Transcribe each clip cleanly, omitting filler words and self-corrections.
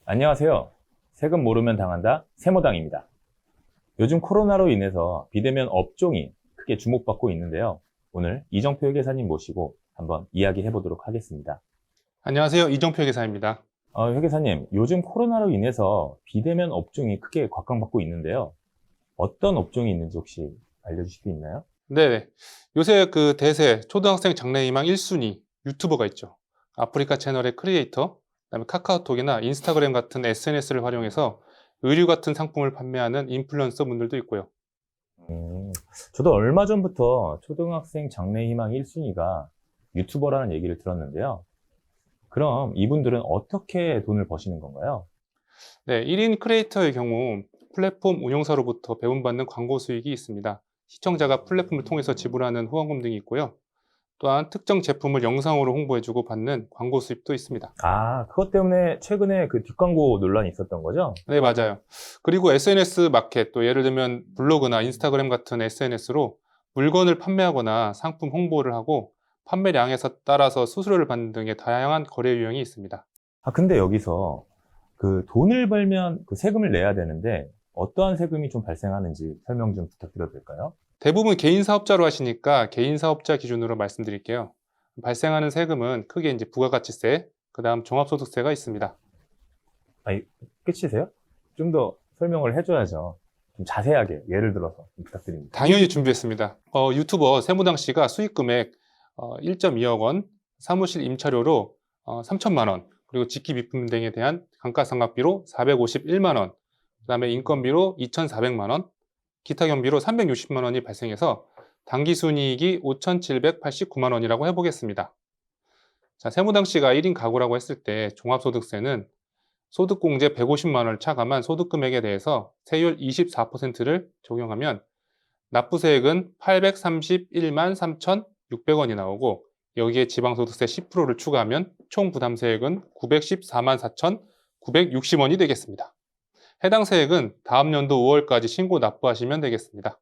안녕하세요. 세금 모르면 당한다 세모당입니다. 요즘 코로나로 인해서 비대면 업종이 크게 주목받고 있는데요. 오늘 이정표 회계사님 모시고 한번 이야기해 보도록 하겠습니다. 안녕하세요. 이정표 회계사입니다. 회계사님, 요즘 코로나로 인해서 비대면 업종이 크게 곽광받고 있는데요. 어떤 업종이 있는지 혹시 알려주실 수 있나요? 네, 요새 그 대세 초등학생 장래희망 1순위 유튜버가 있죠. 아프리카 채널의 크리에이터, 그다음에 카카오톡이나 인스타그램 같은 SNS를 활용해서 의류 같은 상품을 판매하는 인플루언서 분들도 있고요. 음, 저도 얼마 전부터 초등학생 장래희망 1순위가 유튜버라는 얘기를 들었는데요. 그럼 이분들은 어떻게 돈을 버시는 건가요? 네, 1인 크리에이터의 경우 플랫폼 운영사로부터 배분받는 광고 수익이 있습니다. 시청자가 플랫폼을 통해서 지불하는 후원금 등이 있고요. 또한 특정 제품을 영상으로 홍보해주고 받는 광고 수입도 있습니다. 그것 때문에 최근에 그 뒷광고 논란이 있었던 거죠? 네, 맞아요. 그리고 SNS 마켓, 또 예를 들면 블로그나 인스타그램 같은 SNS로 물건을 판매하거나 상품 홍보를 하고 판매량에 따라서 수수료를 받는 등의 다양한 거래 유형이 있습니다. 근데 여기서 그 돈을 벌면 그 세금을 내야 되는데 어떠한 세금이 좀 발생하는지 설명 좀 부탁드려도 될까요? 대부분 개인 사업자로 하시니까 개인 사업자 기준으로 말씀드릴게요. 발생하는 세금은 크게 이제 부가가치세, 그다음 종합소득세가 있습니다. 아니, 끝이세요? 좀 더 설명을 해줘야죠. 좀 자세하게 예를 들어서 좀 부탁드립니다. 당연히 준비했습니다. 유튜버 세무당 씨가 수익 금액 1.2억 원, 사무실 임차료로 3천만 원, 그리고 직기 비품 등에 대한 감가상각비로 451만 원, 그다음에 인건비로 2,400만 원, 기타 경비로 360만 원이 발생해서 당기순이익이 5,789만 원이라고 해보겠습니다. 자, 세무당 씨가 1인 가구라고 했을 때 종합소득세는 소득공제 150만 원을 차감한 소득금액에 대해서 세율 24%를 적용하면 납부세액은 831만 3,600원이 나오고, 여기에 지방소득세 10%를 추가하면 총 부담세액은 914만 4,960원이 되겠습니다. 해당 세액은 다음 연도 5월까지 신고 납부하시면 되겠습니다.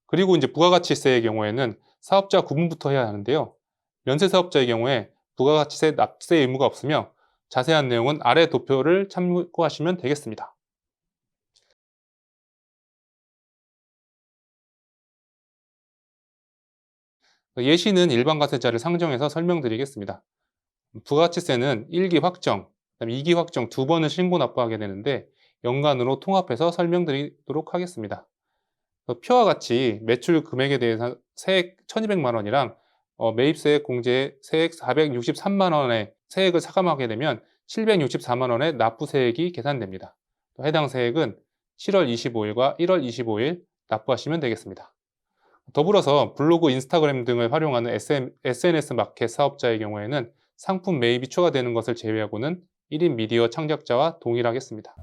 그리고 이제 부가가치세의 경우에는 사업자 구분부터 해야 하는데요. 면세사업자의 경우에 부가가치세 납세 의무가 없으며 자세한 내용은 아래 도표를 참고하시면 되겠습니다. 예시는 일반과세자를 상정해서 설명드리겠습니다. 부가가치세는 1기 확정, 그다음에 2기 확정 두 번을 신고 납부하게 되는데 연간으로 통합해서 설명드리도록 하겠습니다. 표와 같이 매출 금액에 대해서 세액 1,200만 원이랑 매입세액 공제 세액 463만 원의 세액을 차감하게 되면 764만 원의 납부세액이 계산됩니다. 해당 세액은 7월 25일과 1월 25일 납부하시면 되겠습니다. 더불어서 블로그, 인스타그램 등을 활용하는 SNS 마켓 사업자의 경우에는 상품 매입이 추가되는 것을 제외하고는 1인 미디어 창작자와 동일하겠습니다.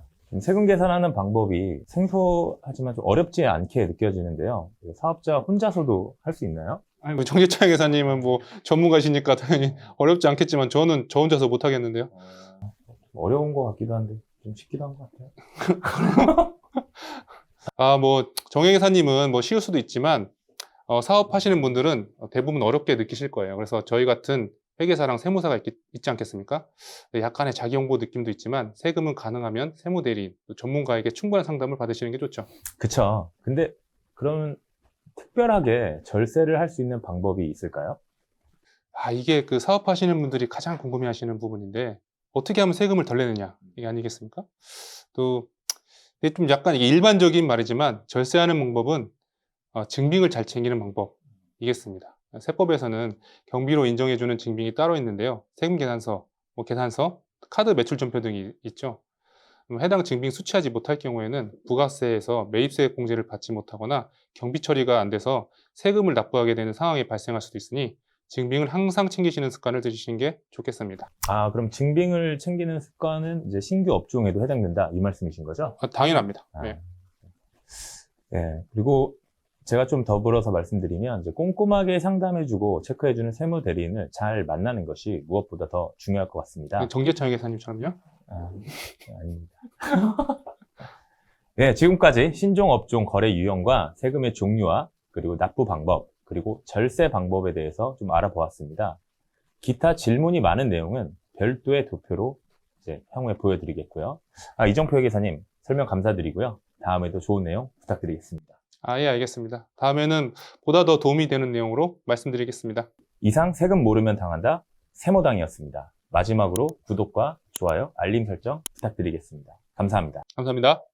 세금 계산하는 방법이 생소하지만 좀 어렵지 않게 느껴지는데요. 사업자 혼자서도 할 수 있나요? 아니, 정재창 회사님은 뭐 전문가시니까 당연히 어렵지 않겠지만 저는 저 혼자서 못 하겠는데요. 어려운 것 같기도 한데 좀 쉽기도 한 것 같아요. 뭐 정혜 회사님은 뭐 쉬울 수도 있지만 사업하시는 분들은 대부분 어렵게 느끼실 거예요. 그래서 저희 같은 회계사랑 세무사가 있지 않겠습니까? 약간의 자기 홍보 느낌도 있지만 세금은 가능하면 세무대리인, 전문가에게 충분한 상담을 받으시는 게 좋죠. 그쵸. 근데 그러면 특별하게 절세를 할 수 있는 방법이 있을까요? 이게 그 사업하시는 분들이 가장 궁금해 하시는 부분인데, 어떻게 하면 세금을 덜 내느냐, 이게 아니겠습니까? 또, 이게 좀 약간 이게 일반적인 말이지만, 절세하는 방법은 증빙을 잘 챙기는 방법이겠습니다. 세법에서는 경비로 인정해주는 증빙이 따로 있는데요. 세금계산서, 계산서, 카드 매출전표 등이 있죠. 해당 증빙 수취하지 못할 경우에는 부가세에서 매입세 공제를 받지 못하거나 경비 처리가 안 돼서 세금을 납부하게 되는 상황이 발생할 수도 있으니 증빙을 항상 챙기시는 습관을 들이시는 게 좋겠습니다. 그럼 증빙을 챙기는 습관은 이제 신규 업종에도 해당된다 이 말씀이신 거죠? 당연합니다. 네. 네. 그리고 제가 좀 더불어서 말씀드리면 이제 꼼꼼하게 상담해주고 체크해주는 세무 대리인을 잘 만나는 것이 무엇보다 더 중요할 것 같습니다. 정재창 회사님처럼요? 아닙니다. 네, 지금까지 신종 업종 거래 유형과 세금의 종류와 그리고 납부 방법, 그리고 절세 방법에 대해서 좀 알아보았습니다. 기타 질문이 많은 내용은 별도의 도표로 이제 향후에 보여드리겠고요. 이정표 회계사님 설명 감사드리고요. 다음에도 좋은 내용 부탁드리겠습니다. 예, 알겠습니다. 다음에는 보다 더 도움이 되는 내용으로 말씀드리겠습니다. 이상 세금 모르면 당한다 세모당이었습니다. 마지막으로 구독과 좋아요, 알림 설정 부탁드리겠습니다. 감사합니다. 감사합니다.